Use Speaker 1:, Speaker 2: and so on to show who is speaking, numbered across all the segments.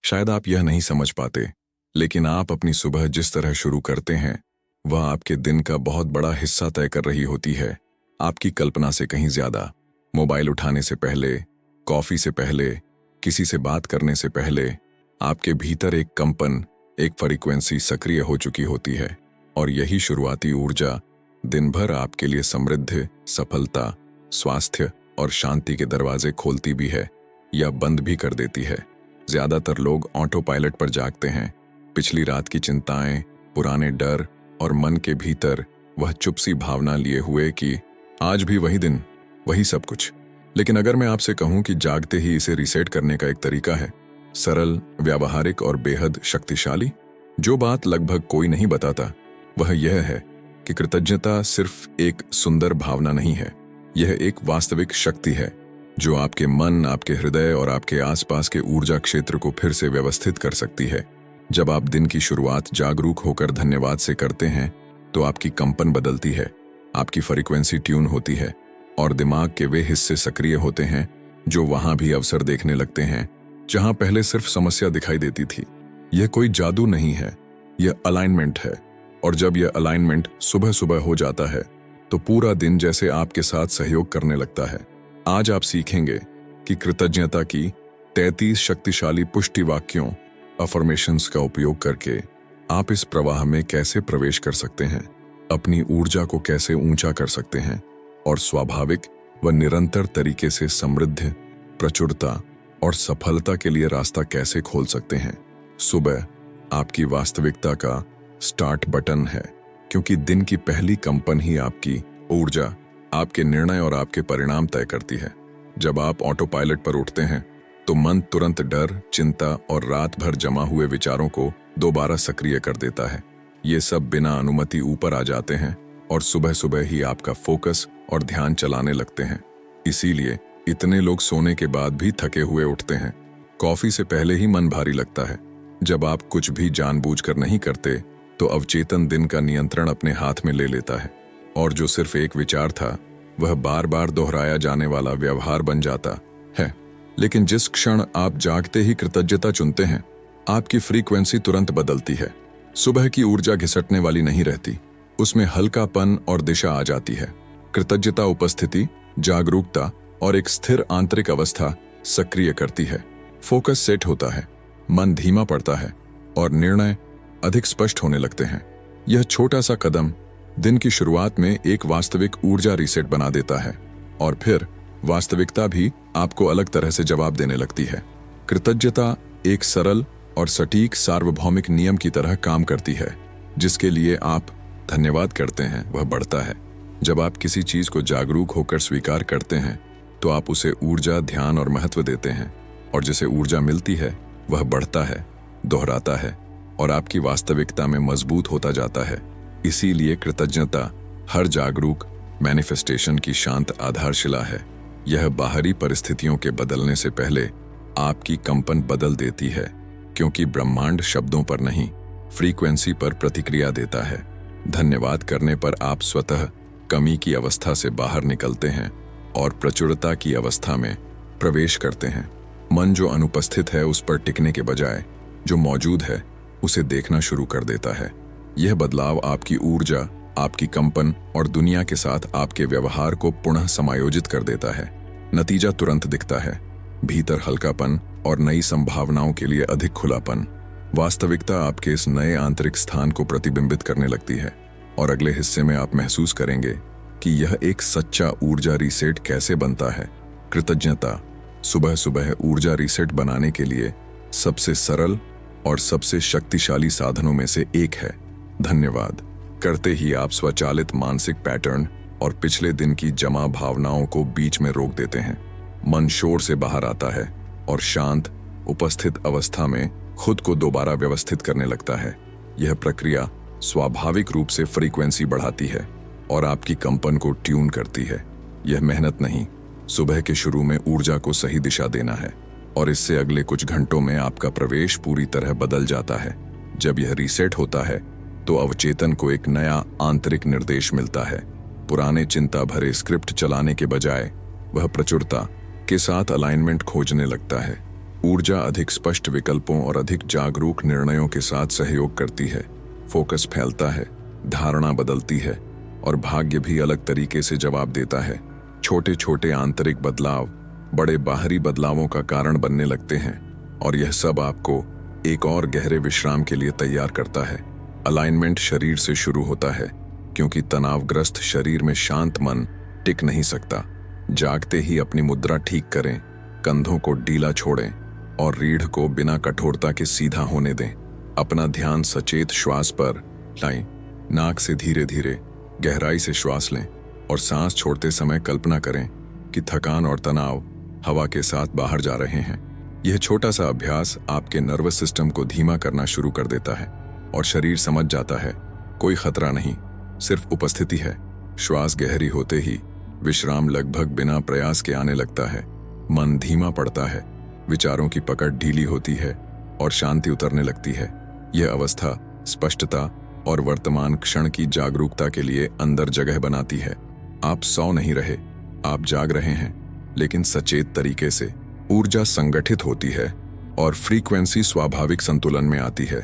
Speaker 1: शायद आप यह नहीं समझ पाते, लेकिन आप अपनी सुबह जिस तरह शुरू करते हैं वह आपके दिन का बहुत बड़ा हिस्सा तय कर रही होती है, आपकी कल्पना से कहीं ज्यादा। मोबाइल उठाने से पहले, कॉफी से पहले, किसी से बात करने से पहले आपके भीतर एक कंपन, एक फ्रीक्वेंसी सक्रिय हो चुकी होती है, और यही शुरुआती ऊर्जा दिन भर आपके लिए समृद्धि, सफलता, स्वास्थ्य और शांति के दरवाजे खोलती भी है या बंद भी कर देती है। ज्यादातर लोग ऑटो पायलट पर जागते हैं, पिछली रात की चिंताएं, पुराने डर और मन के भीतर वह चुप सी भावना लिए हुए कि आज भी वही दिन, वही सब कुछ। लेकिन अगर मैं आपसे कहूं कि जागते ही इसे रीसेट करने का एक तरीका है, सरल, व्यावहारिक और बेहद शक्तिशाली, जो बात लगभग कोई नहीं बताता, वह यह है कि कृतज्ञता सिर्फ एक सुंदर भावना नहीं है, यह एक वास्तविक शक्ति है जो आपके मन, आपके हृदय और आपके आसपास के ऊर्जा क्षेत्र को फिर से व्यवस्थित कर सकती है। जब आप दिन की शुरुआत जागरूक होकर धन्यवाद से करते हैं तो आपकी कंपन बदलती है, आपकी फ्रीक्वेंसी ट्यून होती है और दिमाग के वे हिस्से सक्रिय होते हैं जो वहां भी अवसर देखने लगते हैं जहां पहले सिर्फ समस्या दिखाई देती थी। यह कोई जादू नहीं है, यह अलाइनमेंट है, और जब यह अलाइनमेंट सुबह सुबह हो जाता है तो पूरा दिन जैसे आपके साथ सहयोग करने लगता है। आज आप सीखेंगे कि कृतज्ञता की 33 शक्तिशाली पुष्टि वाक्यों, अफर्मेशंस का उपयोग करके आप इस प्रवाह में कैसे प्रवेश कर सकते हैं, अपनी ऊर्जा को कैसे ऊंचा कर सकते हैं और स्वाभाविक व निरंतर तरीके से समृद्धि, प्रचुरता और सफलता के लिए रास्ता कैसे खोल सकते हैं। सुबह आपकी वास्तविकता का स्टार्ट बटन है, क्योंकि दिन की पहली कंपन ही आपकी ऊर्जा, आपके निर्णय और आपके परिणाम तय करती है। जब आप ऑटो पायलट पर उठते हैं तो मन तुरंत डर, चिंता और रात भर जमा हुए विचारों को दोबारा सक्रिय कर देता है। ये सब बिना अनुमति ऊपर आ जाते हैं और सुबह सुबह ही आपका फोकस और ध्यान चलाने लगते हैं। इसीलिए इतने लोग सोने के बाद भी थके हुए उठते हैं। कॉफी से पहले ही मन भारी लगता है। जब आप कुछ भी जानबूझकर नहीं करते तो अवचेतन दिन का नियंत्रण अपने हाथ में ले लेता है, और जो सिर्फ एक विचार था वह बार बार दोहराया जाने वाला व्यवहार बन जाता है। लेकिन जिस क्षण आप जागते ही कृतज्ञता चुनते हैं, आपकी फ्रीक्वेंसी तुरंत बदलती है। सुबह की ऊर्जा घिसटने वाली नहीं रहती, उसमें हल्कापन और दिशा आ जाती है। कृतज्ञता उपस्थिति, जागरूकता और एक स्थिर आंतरिक अवस्था सक्रिय करती है। फोकस सेट होता है, मन धीमा पड़ता है और निर्णय अधिक स्पष्ट होने लगते हैं। यह छोटा सा कदम दिन की शुरुआत में एक वास्तविक ऊर्जा रीसेट बना देता है, और फिर वास्तविकता भी आपको अलग तरह से जवाब देने लगती है। कृतज्ञता एक सरल और सटीक सार्वभौमिक नियम की तरह काम करती है। जिसके लिए आप धन्यवाद करते हैं वह बढ़ता है। जब आप किसी चीज को जागरूक होकर स्वीकार करते हैं तो आप उसे ऊर्जा, ध्यान और महत्व देते हैं, और जिसे ऊर्जा मिलती है वह बढ़ता है, दोहराता है और आपकी वास्तविकता में मजबूत होता जाता है। इसीलिए कृतज्ञता हर जागरूक मैनिफेस्टेशन की शांत आधारशिला है। यह बाहरी परिस्थितियों के बदलने से पहले आपकी कंपन बदल देती है, क्योंकि ब्रह्मांड शब्दों पर नहीं, फ्रीक्वेंसी पर प्रतिक्रिया देता है। धन्यवाद करने पर आप स्वतः कमी की अवस्था से बाहर निकलते हैं और प्रचुरता की अवस्था में प्रवेश करते हैं। मन जो अनुपस्थित है उस पर टिकने के बजाय जो मौजूद है उसे देखना शुरू कर देता है। यह बदलाव आपकी ऊर्जा, आपकी कंपन और दुनिया के साथ आपके व्यवहार को पुनः समायोजित कर देता है। नतीजा तुरंत दिखता है, भीतर हल्कापन और नई संभावनाओं के लिए अधिक खुलापन। वास्तविकता आपके इस नए आंतरिक स्थान को प्रतिबिंबित करने लगती है, और अगले हिस्से में आप महसूस करेंगे कि यह एक सच्चा ऊर्जा रीसेट कैसे बनता है। कृतज्ञता सुबह सुबह ऊर्जा रीसेट बनाने के लिए सबसे सरल और सबसे शक्तिशाली साधनों में से एक है। धन्यवाद करते ही आप स्वचालित मानसिक पैटर्न और पिछले दिन की जमा भावनाओं को बीच में रोक देते हैं। मन शोर से बाहर आता है और शांत, उपस्थित अवस्था में खुद को दोबारा व्यवस्थित करने लगता है। यह प्रक्रिया स्वाभाविक रूप से फ्रीक्वेंसी बढ़ाती है और आपकी कंपन को ट्यून करती है। यह मेहनत नहीं, सुबह के शुरू में ऊर्जा को सही दिशा देना है, और इससे अगले कुछ घंटों में आपका प्रवेश पूरी तरह बदल जाता है। जब यह रीसेट होता है तो अवचेतन को एक नया आंतरिक निर्देश मिलता है। पुराने चिंता भरे स्क्रिप्ट चलाने के बजाय वह प्रचुरता के साथ अलाइनमेंट खोजने लगता है। ऊर्जा अधिक स्पष्ट विकल्पों और अधिक जागरूक निर्णयों के साथ सहयोग करती है। फोकस फैलता है, धारणा बदलती है और भाग्य भी अलग तरीके से जवाब देता है। छोटे छोटे आंतरिक बदलाव बड़े बाहरी बदलावों का कारण बनने लगते हैं और यह सब आपको एक और गहरे विश्राम के लिए तैयार करता है। अलाइनमेंट शरीर से शुरू होता है, क्योंकि तनावग्रस्त शरीर में शांत मन टिक नहीं सकता। जागते ही अपनी मुद्रा ठीक करें, कंधों को ढीला छोड़ें और रीढ़ को बिना कठोरता के सीधा होने दें। अपना ध्यान सचेत श्वास पर लाएं। नाक से धीरे धीरे गहराई से श्वास लें और सांस छोड़ते समय कल्पना करें कि थकान और तनाव हवा के साथ बाहर जा रहे हैं। यह छोटा सा अभ्यास आपके नर्वस सिस्टम को धीमा करना शुरू कर देता है और शरीर समझ जाता है कोई खतरा नहीं, सिर्फ उपस्थिति है। श्वास गहरी होते ही विश्राम लगभग बिना प्रयास के आने लगता है। मन धीमा पड़ता है, विचारों की पकड़ ढीली होती है और शांति उतरने लगती है। यह अवस्था स्पष्टता और वर्तमान क्षण की जागरूकता के लिए अंदर जगह बनाती है। आप सो नहीं रहे, आप जाग रहे हैं, लेकिन सचेत तरीके से। ऊर्जा संगठित होती है और फ्रीक्वेंसी स्वाभाविक संतुलन में आती है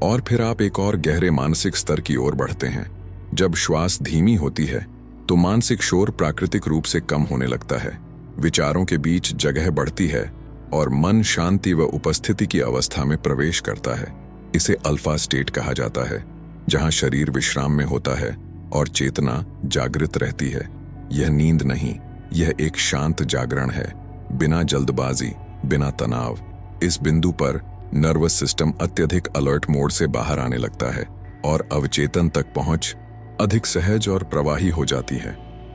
Speaker 1: और फिर आप एक और गहरे मानसिक स्तर की ओर बढ़ते हैं। जब श्वास धीमी होती है तो मानसिक शोर प्राकृतिक रूप से कम होने लगता है। विचारों के बीच जगह बढ़ती है और मन शांति व उपस्थिति की अवस्था में प्रवेश करता है। इसे अल्फा स्टेट कहा जाता है, जहां शरीर विश्राम में होता है और चेतना जागृत रहती है। यह नींद नहीं, यह एक शांत जागरण है, बिना जल्दबाजी, बिना तनाव। इस बिंदु पर नर्वस सिस्टम अत्यधिक अलर्ट मोड से बाहर आने लगता है और अवचेतन तक पहुंच अधिक सहज और प्रवाही हो जाती है।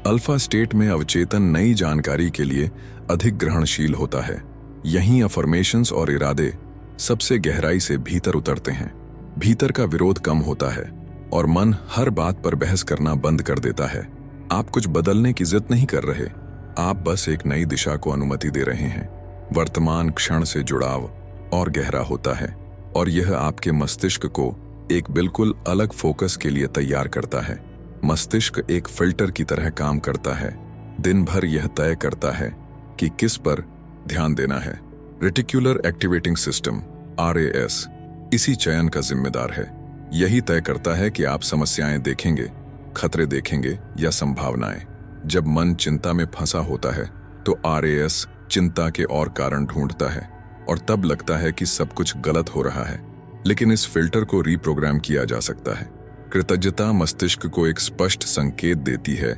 Speaker 1: अल्फा स्टेट में अवचेतन नई जानकारी के लिए अधिक ग्रहणशील होता है। यहीं अफर्मेशंस और इरादे सबसे गहराई से भीतर उतरते हैं। भीतर का विरोध कम होता है और मन हर बात पर बहस करना बंद कर देता है। आप कुछ बदलने की जिद नहीं कर रहे, आप बस एक नई दिशा को अनुमति दे रहे हैं। वर्तमान क्षण से जुड़ाव और गहरा होता है और यह आपके मस्तिष्क को एक बिल्कुल अलग फोकस के लिए तैयार करता है। मस्तिष्क एक फिल्टर की तरह काम करता है। दिन भर यह तय करता है कि किस पर ध्यान देना है। रेटिकुलर एक्टिवेटिंग सिस्टम RAS इसी चयन का जिम्मेदार है। यही तय करता है कि आप समस्याएं देखेंगे, खतरे देखेंगे या संभावनाएं। जब मन चिंता में फंसा होता है तो RAS चिंता के और कारण ढूंढता है और तब लगता है कि सब कुछ गलत हो रहा है। लेकिन इस फिल्टर को रीप्रोग्राम किया जा सकता है। कृतज्ञता मस्तिष्क को एक स्पष्ट संकेत देती है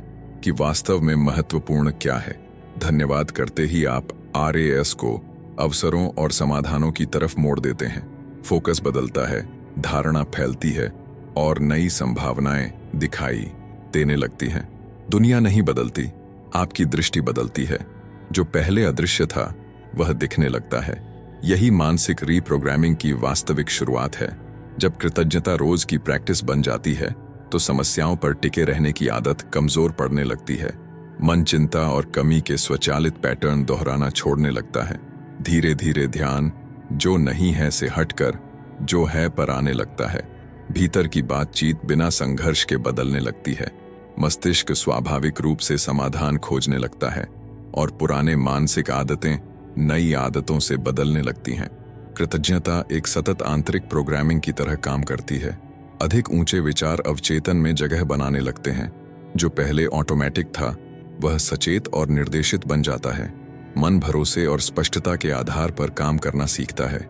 Speaker 1: कि वास्तव में महत्वपूर्ण क्या है। धन्यवाद करते ही आप RAS को अवसरों और समाधानों की तरफ मोड़ देते हैं। फोकस बदलता है, धारणा फैलती है और नई संभावनाएं दिखाई देने लगती हैं। दुनिया नहीं बदलती, आपकी दृष्टि बदलती है। जो पहले अदृश्य था वह दिखने लगता है। यही मानसिक रीप्रोग्रामिंग की वास्तविक शुरुआत है। जब कृतज्ञता रोज की प्रैक्टिस बन जाती है तो समस्याओं पर टिके रहने की आदत कमजोर पड़ने लगती है। मन चिंता और कमी के स्वचालित पैटर्न दोहराना छोड़ने लगता है। धीरे धीरे ध्यान जो नहीं है से हटकर जो है पर आने लगता है। भीतर की बातचीत बिना संघर्ष के बदलने लगती है। मस्तिष्क स्वाभाविक रूप से समाधान खोजने लगता है और पुराने मानसिक आदतें नई आदतों से बदलने लगती हैं। कृतज्ञता एक सतत आंतरिक प्रोग्रामिंग की तरह काम करती है। अधिक ऊंचे विचार अवचेतन में जगह बनाने लगते हैं। जो पहले ऑटोमेटिक था वह सचेत और निर्देशित बन जाता है। मन भरोसे और स्पष्टता के आधार पर काम करना सीखता है।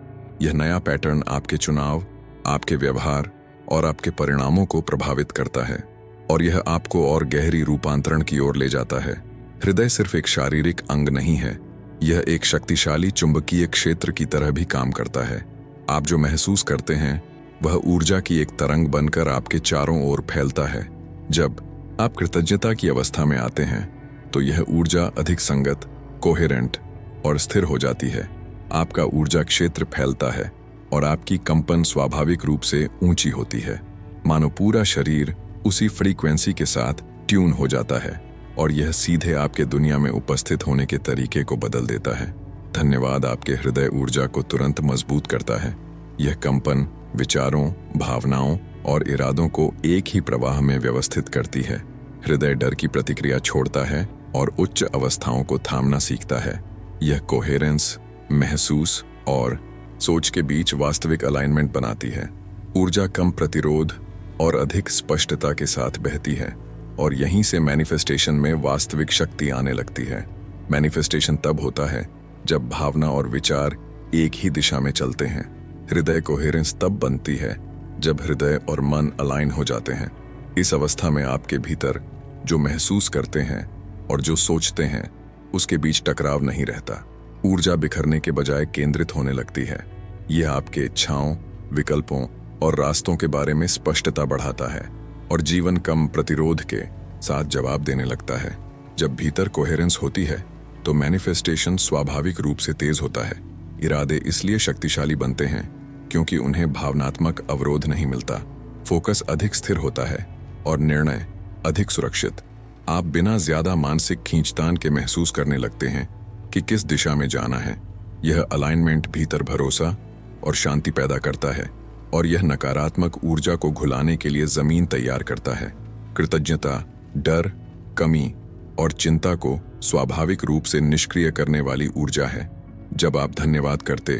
Speaker 1: यह नया पैटर्न आपके चुनाव, आपके व्यवहार और आपके परिणामों को प्रभावित करता है और यह आपको और गहरी रूपांतरण की ओर ले जाता है। हृदय सिर्फ एक शारीरिक अंग नहीं है, यह एक शक्तिशाली चुंबकीय क्षेत्र की तरह भी काम करता है। आप जो महसूस करते हैं वह ऊर्जा की एक तरंग बनकर आपके चारों ओर फैलता है। जब आप कृतज्ञता की अवस्था में आते हैं तो यह ऊर्जा अधिक संगत, कोहेरेंट और स्थिर हो जाती है। आपका ऊर्जा क्षेत्र फैलता है और आपकी कंपन स्वाभाविक रूप से ऊंची होती है, मानो पूरा शरीर उसी फ्रीक्वेंसी के साथ ट्यून हो जाता है और यह सीधे आपके दुनिया में उपस्थित होने के तरीके को बदल देता है। धन्यवाद आपके हृदय ऊर्जा को तुरंत मजबूत करता है। यह कंपन विचारों, भावनाओं और इरादों को एक ही प्रवाह में व्यवस्थित करती है। हृदय डर की प्रतिक्रिया छोड़ता है और उच्च अवस्थाओं को थामना सीखता है। यह कोहेरेंस महसूस और सोच के बीच वास्तविक अलाइनमेंट बनाती है। ऊर्जा कम प्रतिरोध और अधिक स्पष्टता के साथ बहती है और यहीं से मैनिफेस्टेशन में वास्तविक शक्ति आने लगती है। मैनिफेस्टेशन तब होता है जब भावना और विचार एक ही दिशा में चलते हैं। हृदय कोहेरेंस तब बनती है जब हृदय और मन अलाइन हो जाते हैं। इस अवस्था में आपके भीतर जो महसूस करते हैं और जो सोचते हैं उसके बीच टकराव नहीं रहता। ऊर्जा बिखरने के बजाय केंद्रित होने लगती है। यह आपके इच्छाओं, विकल्पों और रास्तों के बारे में स्पष्टता बढ़ाता है और जीवन कम प्रतिरोध के साथ जवाब देने लगता है। जब भीतर कोहेरेंस होती है तो मैनिफेस्टेशन स्वाभाविक रूप से तेज होता है। इरादे इसलिए शक्तिशाली बनते हैं क्योंकि उन्हें भावनात्मक अवरोध नहीं मिलता। फोकस अधिक स्थिर होता है और निर्णय अधिक सुरक्षित। आप बिना ज्यादा मानसिक खींचतान के महसूस करने लगते हैं कि किस दिशा में जाना है। यह अलाइनमेंट भीतर भरोसा और शांति पैदा करता है और यह नकारात्मक ऊर्जा को घुलाने के लिए जमीन तैयार करता है। कृतज्ञता, डर, कमी और चिंता को स्वाभाविक रूप से निष्क्रिय करने वाली ऊर्जा है। जब आप धन्यवाद करते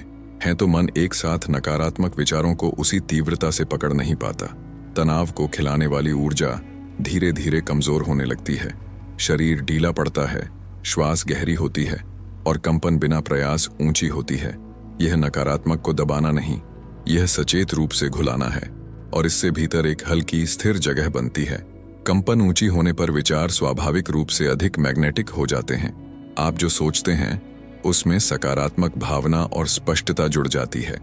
Speaker 1: हैं तो मन एक साथ नकारात्मक विचारों को उसी तीव्रता से पकड़ नहीं पाता। तनाव को खिलाने वाली ऊर्जा धीरे धीरे कमजोर होने लगती है। शरीर ढीला पड़ता है, श्वास गहरी होती है और कंपन बिना प्रयास ऊंची होती है। यह नकारात्मक को दबाना नहीं, यह सचेत रूप से घुलाना है और इससे भीतर एक हल्की स्थिर जगह बनती है। कंपन ऊंची होने पर विचार स्वाभाविक रूप से अधिक मैग्नेटिक हो जाते हैं। आप जो सोचते हैं उसमें सकारात्मक भावना और स्पष्टता जुड़ जाती है।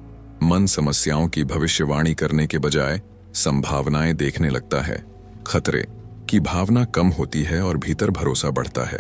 Speaker 1: मन समस्याओं की भविष्यवाणी करने के बजाय संभावनाएं देखने लगता है। खतरे की भावना कम होती है और भीतर भरोसा बढ़ता है।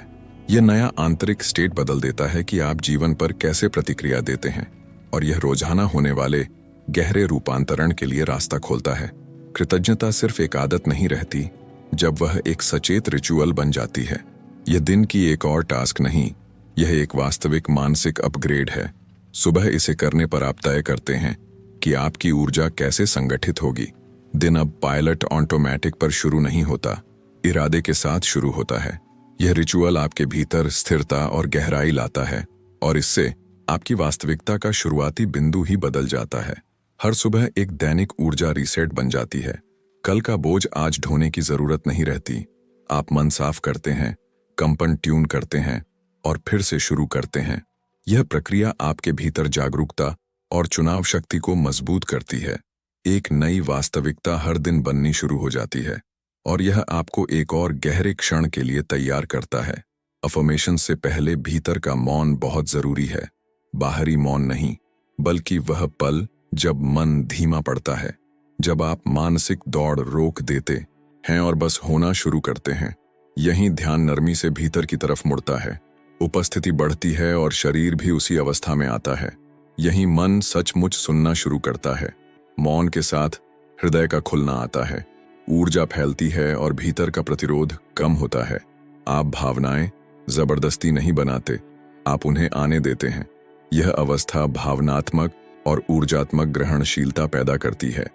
Speaker 1: यह नया आंतरिक स्टेट बदल देता है कि आप जीवन पर कैसे प्रतिक्रिया देते हैं और यह रोजाना होने वाले गहरे रूपांतरण के लिए रास्ता खोलता है। कृतज्ञता सिर्फ एक आदत नहीं रहती, जब वह एक सचेत रिचुअल बन जाती है। यह दिन की एक और टास्क नहीं, यह एक वास्तविक मानसिक अपग्रेड है। सुबह इसे करने पर आप तय करते हैं कि आपकी ऊर्जा कैसे संगठित होगी। दिन अब पायलट ऑटोमेटिक पर शुरू नहीं होता, इरादे के साथ शुरू होता है। यह रिचुअल आपके भीतर स्थिरता और गहराई लाता है और इससे आपकी वास्तविकता का शुरुआती बिंदु ही बदल जाता है। हर सुबह एक दैनिक ऊर्जा रीसेट बन जाती है। कल का बोझ आज ढोने की जरूरत नहीं रहती। आप मन साफ करते हैं, कंपन ट्यून करते हैं और फिर से शुरू करते हैं। यह प्रक्रिया आपके भीतर जागरूकता और चुनाव शक्ति को मजबूत करती है। एक नई वास्तविकता हर दिन बननी शुरू हो जाती है और यह आपको एक और गहरे क्षण के लिए तैयार करता है। अफर्मेशन से पहले भीतर का मौन बहुत जरूरी है। बाहरी मौन नहीं, बल्कि वह पल जब मन धीमा पड़ता है, जब आप मानसिक दौड़ रोक देते हैं और बस होना शुरू करते हैं। यहीं ध्यान नरमी से भीतर की तरफ मुड़ता है। उपस्थिति बढ़ती है और शरीर भी उसी अवस्था में आता है। यहीं मन सचमुच सुनना शुरू करता है। मौन के साथ हृदय का खुलना आता है। ऊर्जा फैलती है और भीतर का प्रतिरोध कम होता है। आप भावनाएं जबरदस्ती नहीं बनाते, आप उन्हें आने देते हैं। यह अवस्था भावनात्मक और ऊर्जात्मक ग्रहणशीलता पैदा करती है।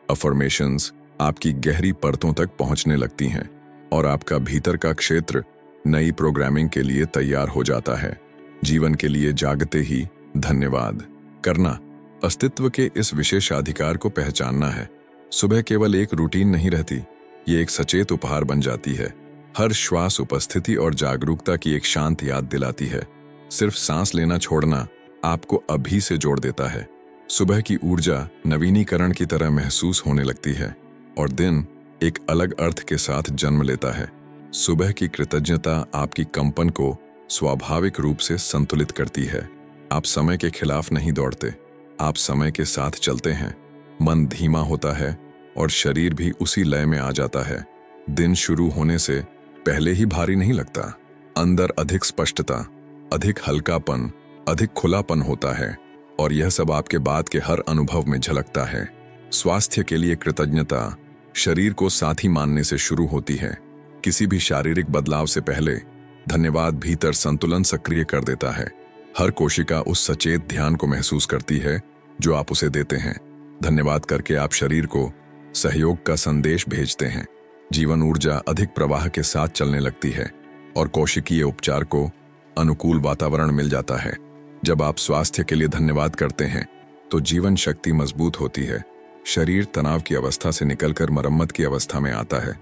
Speaker 1: अफर्मेशंस आपकी गहरी परतों तक पहुंचने लगती हैं और आपका भीतर का क्षेत्र नई प्रोग्रामिंग के लिए तैयार हो जाता है। जीवन के लिए जागते ही धन्यवाद करना, अस्तित्व के इस विशेषाधिकार को पहचानना है। सुबह केवल एक रूटीन नहीं रहती, ये एक सचेत उपहार बन जाती है। हर श्वास उपस्थिति और जागरूकता की एक शांत याद दिलाती है। सिर्फ सांस लेना छोड़ना आपको अभी से जोड़ देता है। सुबह की ऊर्जा नवीनीकरण की तरह महसूस होने लगती है और दिन एक अलग अर्थ के साथ जन्म लेता है। सुबह की कृतज्ञता आपकी कंपन को स्वाभाविक रूप से संतुलित करती है। आप समय के खिलाफ नहीं दौड़ते, आप समय के साथ चलते हैं। मन धीमा होता है और शरीर भी उसी लय में आ जाता है। दिन शुरू होने से पहले ही भारी नहीं लगता। अंदर अधिक स्पष्टता, अधिक हल्कापन, अधिक खुलापन होता है और यह सब आपके बाद के हर अनुभव में झलकता है। स्वास्थ्य के लिए कृतज्ञता शरीर को साथी मानने से शुरू होती है। किसी भी शारीरिक बदलाव से पहले धन्यवाद भीतर संतुलन सक्रिय कर देता है। हर कोशिका उस सचेत ध्यान को महसूस करती है जो आप उसे देते हैं। धन्यवाद करके आप शरीर को सहयोग का संदेश भेजते हैं। जीवन ऊर्जा अधिक प्रवाह के साथ चलने लगती है और कोशिकीय उपचार को अनुकूल वातावरण मिल जाता है। जब आप स्वास्थ्य के लिए धन्यवाद करते हैं तो जीवन शक्ति मजबूत होती है। शरीर तनाव की अवस्था से निकलकर मरम्मत की अवस्था में आता है।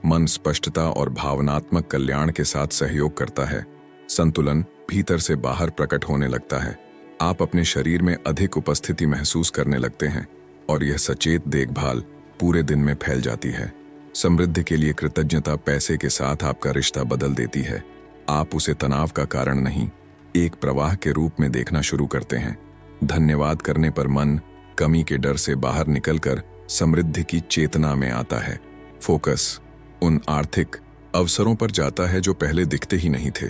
Speaker 1: मन स्पष्टता और भावनात्मक कल्याण के साथ सहयोग करता है। संतुलन भीतर से बाहर प्रकट होने लगता है। आप अपने शरीर में अधिक उपस्थिति महसूस करने लगते हैं और यह सचेत देखभाल पूरे दिन में फैल जाती है। समृद्धि के लिए कृतज्ञता पैसे के साथ आपका रिश्ता बदल देती है। आप उसे तनाव का कारण नहीं, एक प्रवाह के रूप में देखना शुरू करते हैं। धन्यवाद करने पर मन कमी के डर से बाहर निकलकर समृद्धि की चेतना में आता है। फोकस उन आर्थिक अवसरों पर जाता है जो पहले दिखते ही नहीं थे।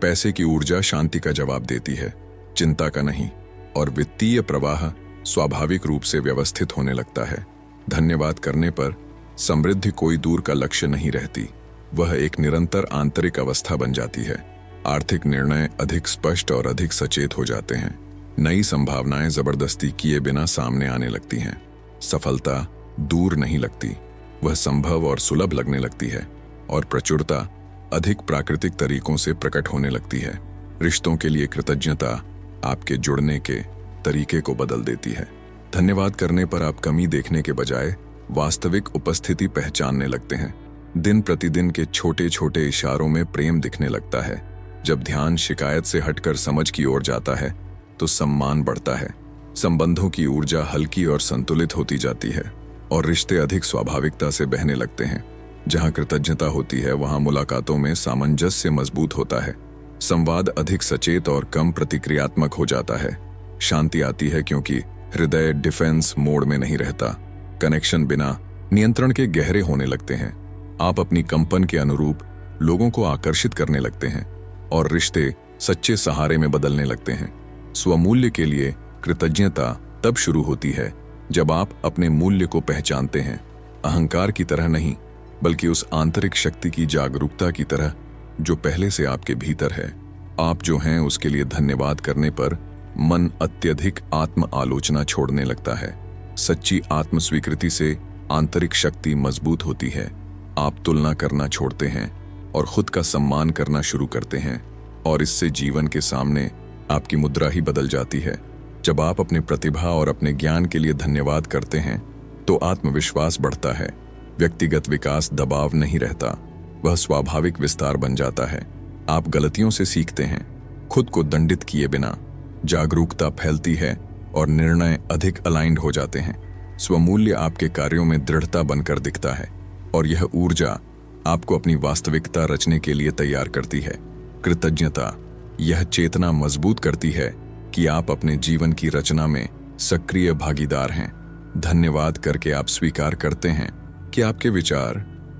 Speaker 1: पैसे की ऊर्जा शांति का जवाब देती है, चिंता का नहीं, और वित्तीय प्रवाह स्वाभाविक रूप से व्यवस्थित होने लगता है। धन्यवाद करने पर समृद्धि कोई दूर का लक्ष्य नहीं रहती, वह एक निरंतर आंतरिक अवस्था बन जाती है। आर्थिक निर्णय अधिक स्पष्ट और अधिक सचेत हो जाते हैं। नई संभावनाएं जबरदस्ती किए बिना सामने आने लगती हैं। सफलता दूर नहीं लगती, वह संभव और सुलभ लगने लगती है, और प्रचुरता अधिक प्राकृतिक तरीकों से प्रकट होने लगती है। रिश्तों के लिए कृतज्ञता आपके जुड़ने के तरीके को बदल देती है। धन्यवाद करने पर आप कमी देखने के बजाय वास्तविक उपस्थिति पहचानने लगते हैं। दिन प्रतिदिन के छोटे छोटे इशारों में प्रेम दिखने लगता है। जब ध्यान शिकायत से हटकर समझ की ओर जाता है तो सम्मान बढ़ता है। संबंधों की ऊर्जा हल्की और संतुलित होती जाती है और रिश्ते अधिक स्वाभाविकता से बहने लगते हैं। जहां कृतज्ञता होती है वहां मुलाकातों में सामंजस्य मजबूत होता है। संवाद अधिक सचेत और कम प्रतिक्रियात्मक हो जाता है। शांति आती है क्योंकि हृदय डिफेंस मोड में नहीं रहता। कनेक्शन बिना नियंत्रण के गहरे होने लगते हैं। आप अपनी कंपन के अनुरूप लोगों को आकर्षित करने लगते हैं और रिश्ते सच्चे सहारे में बदलने लगते हैं। स्वमूल्य के लिए कृतज्ञता तब शुरू होती है जब आप अपने मूल्य को पहचानते हैं, अहंकार की तरह नहीं, बल्कि उस आंतरिक शक्ति की जागरूकता की तरह जो पहले से आपके भीतर है। आप जो हैं उसके लिए धन्यवाद करने पर मन अत्यधिक आत्म आलोचना छोड़ने लगता है। सच्ची आत्म स्वीकृति से आंतरिक शक्ति मजबूत होती है। आप तुलना करना छोड़ते हैं और खुद का सम्मान करना शुरू करते हैं, और इससे जीवन के सामने आपकी मुद्रा ही बदल जाती है। जब आप अपनी प्रतिभा और अपने ज्ञान के लिए धन्यवाद करते हैं तो आत्मविश्वास बढ़ता है। व्यक्तिगत विकास दबाव नहीं रहता, वह स्वाभाविक विस्तार बन जाता है। आप गलतियों से सीखते हैं, खुद को दंडित किए बिना। जागरूकता फैलती है और निर्णय अधिक अलाइंड हो जाते हैं। स्वमूल्य आपके कार्यों में दृढ़ता बनकर दिखता है और यह ऊर्जा आपको अपनी वास्तविकता रचने के लिए तैयार करती है। कृतज्ञता यह चेतना मजबूत करती है कि आप अपने जीवन की रचना में सक्रिय भागीदार हैं। धन्यवाद करके आप स्वीकार करते हैं कि आपके विचार,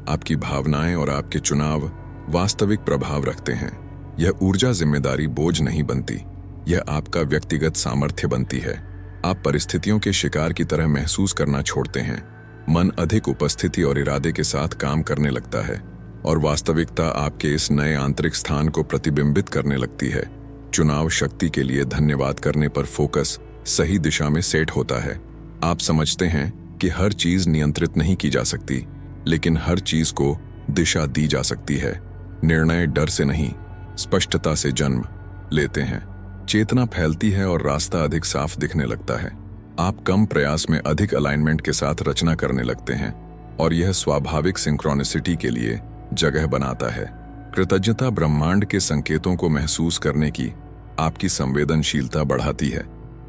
Speaker 1: आपकी भावनाएं और आपके चुनाव वास्तविक प्रभाव रखते हैं। यह ऊर्जा जिम्मेदारी बोझ नहीं बनती, यह आपका व्यक्तिगत सामर्थ्य बनती है। आप परिस्थितियों के शिकार की तरह महसूस करना छोड़ते हैं। मन अधिक उपस्थिति और इरादे के साथ काम करने लगता है और वास्तविकता आपके इस नए आंतरिक स्थान को प्रतिबिंबित करने लगती है। चुनाव शक्ति के लिए धन्यवाद करने पर फोकस सही दिशा में सेट होता है। आप समझते हैं कि हर चीज नियंत्रित नहीं की जा सकती, लेकिन हर चीज को दिशा दी जा सकती है। निर्णय डर से नहीं, स्पष्टता से जन्म लेते हैं। चेतना फैलती है और रास्ता अधिक साफ दिखने लगता है। आप कम प्रयास में अधिक अलाइनमेंट के साथ रचना करने लगते हैं और यह स्वाभाविक सिंक्रोनिसिटी के लिए जगह बनाता है। कृतज्ञता ब्रह्मांड के संकेतों को महसूस करने की आपकी संवेदनशीलता बढ़ाती है।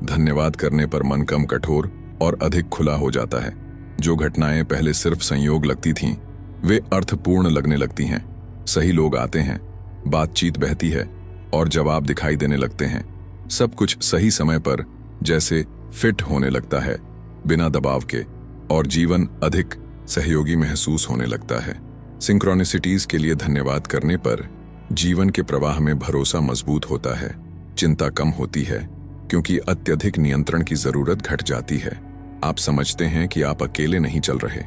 Speaker 1: धन्यवाद करने पर मन कम कठोर और अधिक खुला हो जाता है। जो घटनाएं पहले सिर्फ संयोग लगती थीं, वे अर्थपूर्ण लगने लगती हैं। सही लोग आते हैं, बातचीत बहती है और जवाब दिखाई देने लगते हैं। सब कुछ सही समय पर जैसे फिट होने लगता है, बिना दबाव के, और जीवन अधिक सहयोगी महसूस होने लगता है। सिंक्रोनिसिटीज के लिए धन्यवाद करने पर जीवन के प्रवाह में भरोसा मजबूत होता है। चिंता कम होती है क्योंकि अत्यधिक नियंत्रण की जरूरत घट जाती है। आप समझते हैं कि आप अकेले नहीं चल रहे।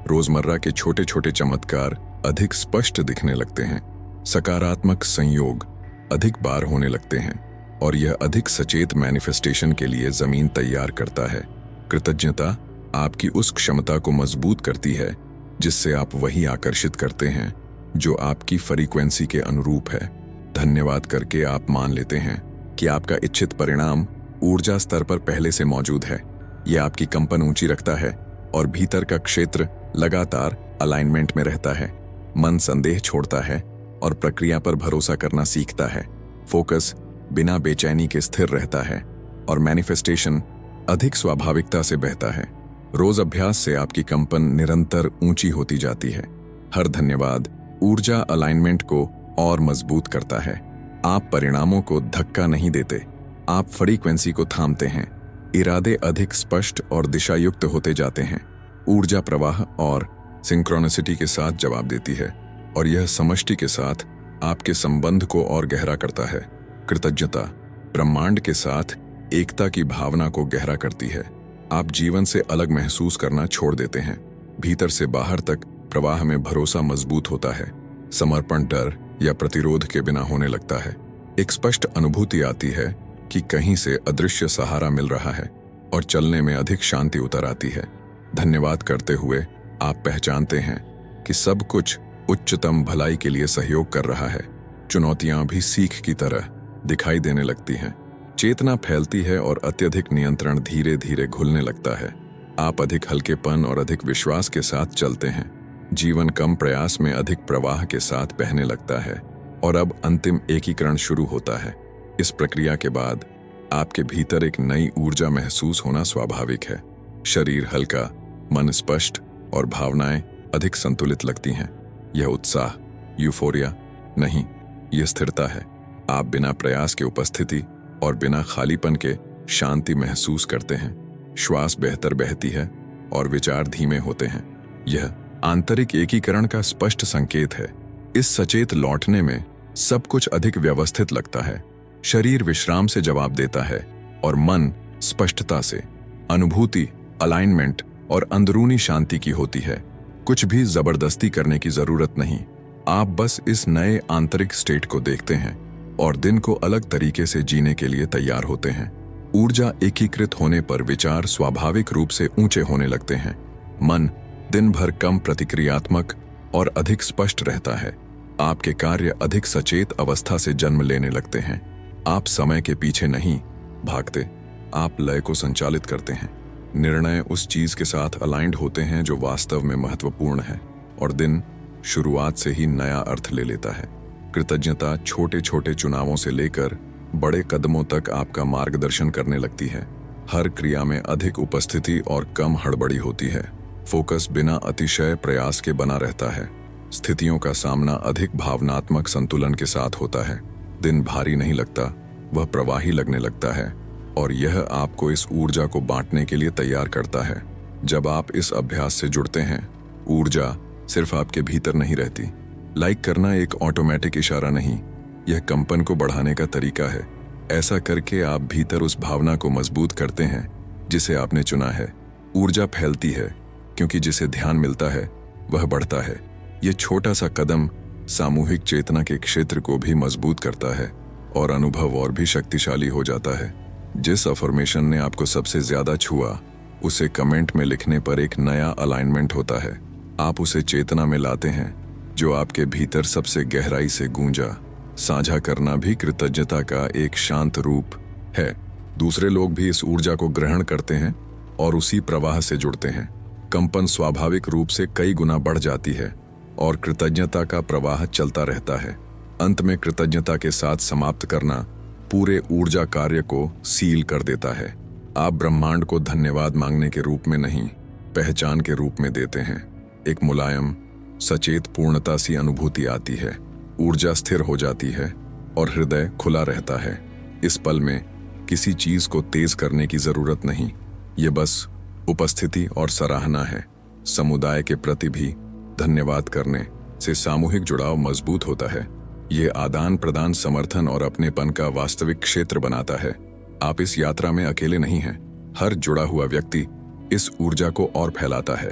Speaker 1: रोजमर्रा के छोटे छोटे चमत्कार अधिक स्पष्ट दिखने लगते हैं। सकारात्मक संयोग अधिक बार होने लगते हैं और यह अधिक सचेत मैनिफेस्टेशन के लिए जमीन तैयार करता है। कृतज्ञता आपकी उस क्षमता को मजबूत करती है जिससे आप वही आकर्षित करते हैं जो आपकी फ्रीक्वेंसी के अनुरूप है। धन्यवाद करके आप मान लेते हैं कि आपका इच्छित परिणाम ऊर्जा स्तर पर पहले से मौजूद है। यह आपकी कंपन ऊंची रखता है और भीतर का क्षेत्र लगातार अलाइनमेंट में रहता है। मन संदेह छोड़ता है और प्रक्रिया पर भरोसा करना सीखता है। फोकस बिना बेचैनी के स्थिर रहता है और मैनिफेस्टेशन अधिक स्वाभाविकता से बहता है। रोज अभ्यास से आपकी कंपन निरंतर ऊंची होती जाती है। हर धन्यवाद ऊर्जा अलाइनमेंट को और मजबूत करता है। आप परिणामों को धक्का नहीं देते, आप फ्रीक्वेंसी को थामते हैं। इरादे अधिक स्पष्ट और दिशायुक्त होते जाते हैं। ऊर्जा प्रवाह और सिंक्रोनिसिटी के साथ जवाब देती है और यह समष्टि के साथ आपके संबंध को और गहरा करता है। कृतज्ञता ब्रह्मांड के साथ एकता की भावना को गहरा करती है। आप जीवन से अलग महसूस करना छोड़ देते हैं। भीतर से बाहर तक प्रवाह में भरोसा मजबूत होता है। समर्पण डर या प्रतिरोध के बिना होने लगता है। एक स्पष्ट अनुभूति आती है कि कहीं से अदृश्य सहारा मिल रहा है और चलने में अधिक शांति उतर आती है। धन्यवाद करते हुए आप पहचानते हैं कि सब कुछ उच्चतम भलाई के लिए सहयोग कर रहा है। चुनौतियां भी सीख की तरह दिखाई देने लगती हैं। चेतना फैलती है और अत्यधिक नियंत्रण धीरे धीरे घुलने लगता है। आप अधिक हल्केपन और अधिक विश्वास के साथ चलते हैं। जीवन कम प्रयास में अधिक प्रवाह के साथ बहने लगता है और अब अंतिम एकीकरण शुरू होता है। इस प्रक्रिया के बाद आपके भीतर एक नई ऊर्जा महसूस होना स्वाभाविक है। शरीर हल्का, मन स्पष्ट और भावनाएं अधिक संतुलित लगती हैं। यह उत्साह, यूफोरिया नहीं, यह स्थिरता है। आप बिना प्रयास के उपस्थिति और बिना खालीपन के शांति महसूस करते हैं। श्वास बेहतर बहती है और विचार धीमे होते हैं। यह आंतरिक एकीकरण का स्पष्ट संकेत है। इस सचेत लौटने में सब कुछ अधिक व्यवस्थित लगता है। शरीर विश्राम से जवाब देता है और मन स्पष्टता से। अनुभूति अलाइनमेंट और अंदरूनी शांति की होती है। कुछ भी जबरदस्ती करने की जरूरत नहीं। आप बस इस नए आंतरिक स्टेट को देखते हैं और दिन को अलग तरीके से जीने के लिए तैयार होते हैं। ऊर्जा एकीकृत होने पर विचार स्वाभाविक रूप से ऊंचे होने लगते हैं। मन दिन भर कम प्रतिक्रियात्मक और अधिक स्पष्ट रहता है। आपके कार्य अधिक सचेत अवस्था से जन्म लेने लगते हैं। आप समय के पीछे नहीं भागते, आप लय को संचालित करते हैं। निर्णय उस चीज के साथ अलाइंड होते हैं जो वास्तव में महत्वपूर्ण है और दिन शुरुआत से ही नया अर्थ ले लेता है। कृतज्ञता छोटे छोटे चुनावों से लेकर बड़े कदमों तक आपका मार्गदर्शन करने लगती है। हर क्रिया में अधिक उपस्थिति और कम हड़बड़ी होती है। फोकस बिना अतिशय प्रयास के बना रहता है। स्थितियों का सामना अधिक भावनात्मक संतुलन के साथ होता है। दिन भारी नहीं लगता, वह प्रवाही लगने लगता है और यह आपको इस ऊर्जा को बांटने के लिए तैयार करता है। जब आप इस अभ्यास से जुड़ते हैं, ऊर्जा सिर्फ आपके भीतर नहीं रहती। लाइक करना एक ऑटोमेटिक इशारा नहीं, यह कंपन को बढ़ाने का तरीका है। ऐसा करके आप भीतर उस भावना को मजबूत करते हैं जिसे आपने चुना है। ऊर्जा फैलती है क्योंकि जिसे ध्यान मिलता है वह बढ़ता है। यह छोटा सा कदम सामूहिक चेतना के क्षेत्र को भी मजबूत करता है और अनुभव और भी शक्तिशाली हो जाता है। जिस अफर्मेशन ने आपको सबसे ज्यादा छुआ, उसे कमेंट में लिखने पर एक नया अलाइनमेंट होता है। आप उसे चेतना में लाते हैं जो आपके भीतर सबसे गहराई से गूंजा। साझा करना भी कृतज्ञता का एक शांत रूप है। दूसरे लोग भी इस ऊर्जा को ग्रहण करते हैं और उसी प्रवाह से जुड़ते हैं। कंपन स्वाभाविक रूप से कई गुना बढ़ जाती है और कृतज्ञता का प्रवाह चलता रहता है। अंत में कृतज्ञता के साथ समाप्त करना पूरे ऊर्जा कार्य को सील कर देता है। आप ब्रह्मांड को धन्यवाद मांगने के रूप में नहीं, पहचान के रूप में देते हैं। एक मुलायम सचेत पूर्णता सी अनुभूति आती है। ऊर्जा स्थिर हो जाती है और हृदय खुला रहता है। इस पल में किसी चीज को तेज करने की जरूरत नहीं, ये बस उपस्थिति और सराहना है। समुदाय के प्रति भी धन्यवाद करने से सामूहिक जुड़ाव मजबूत होता है। ये आदान प्रदान समर्थन और अपनेपन का वास्तविक क्षेत्र बनाता है। आप इस यात्रा में अकेले नहीं हैं। हर जुड़ा हुआ व्यक्ति इस ऊर्जा को और फैलाता है।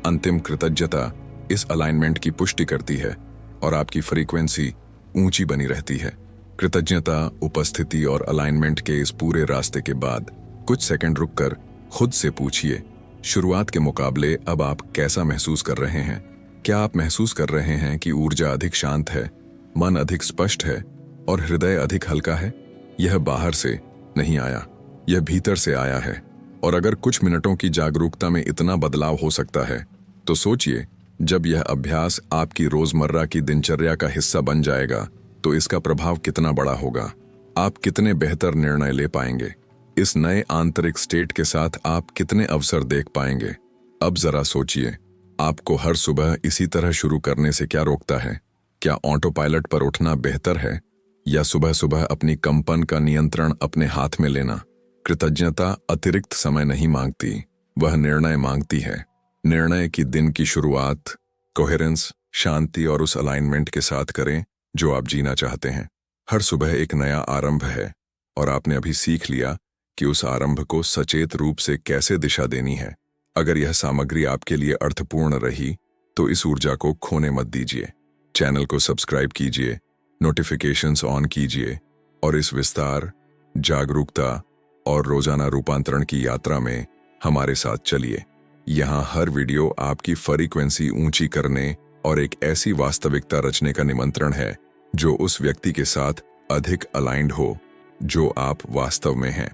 Speaker 1: अंतिम कृतज्ञता इस अलाइनमेंट की पुष्टि करती है और आपकी फ्रीक्वेंसी ऊंची बनी रहती है। कृतज्ञता, उपस्थिति और अलाइनमेंट के इस पूरे रास्ते के बाद कुछ सेकंड रुककर खुद से पूछिए, शुरुआत के मुकाबले अब आप कैसा महसूस कर रहे हैं? क्या आप महसूस कर रहे हैं कि ऊर्जा अधिक शांत है, मन अधिक स्पष्ट है और हृदय अधिक हल्का है? यह बाहर से नहीं आया, यह भीतर से आया है। और अगर कुछ मिनटों की जागरूकता में इतना बदलाव हो सकता है, तो सोचिए जब यह अभ्यास आपकी रोजमर्रा की दिनचर्या का हिस्सा बन जाएगा तो इसका प्रभाव कितना बड़ा होगा। आप कितने बेहतर निर्णय ले पाएंगे। इस नए आंतरिक स्टेट के साथ आप कितने अवसर देख पाएंगे। अब जरा सोचिए, आपको हर सुबह इसी तरह शुरू करने से क्या रोकता है? क्या ऑटो पायलट पर उठना बेहतर है, या सुबह सुबह अपनी कंपन का नियंत्रण अपने हाथ में लेना? कृतज्ञता अतिरिक्त समय नहीं मांगती, वह निर्णय मांगती है। निर्णय की दिन की शुरुआत कोहेरेंस, शांति और उस अलाइनमेंट के साथ करें जो आप जीना चाहते हैं। हर सुबह एक नया आरंभ है और आपने अभी सीख लिया कि उस आरंभ को सचेत रूप से कैसे दिशा देनी है। अगर यह सामग्री आपके लिए अर्थपूर्ण रही तो इस ऊर्जा को खोने मत दीजिए। चैनल को सब्सक्राइब कीजिए, नोटिफिकेशंस ऑन कीजिए और इस विस्तार, जागरूकता और रोजाना रूपांतरण की यात्रा में हमारे साथ चलिए। यहाँ हर वीडियो आपकी फ्रीक्वेंसी ऊंची करने और एक ऐसी वास्तविकता रचने का निमंत्रण है जो उस व्यक्ति के साथ अधिक अलाइंड हो जो आप वास्तव में हैं।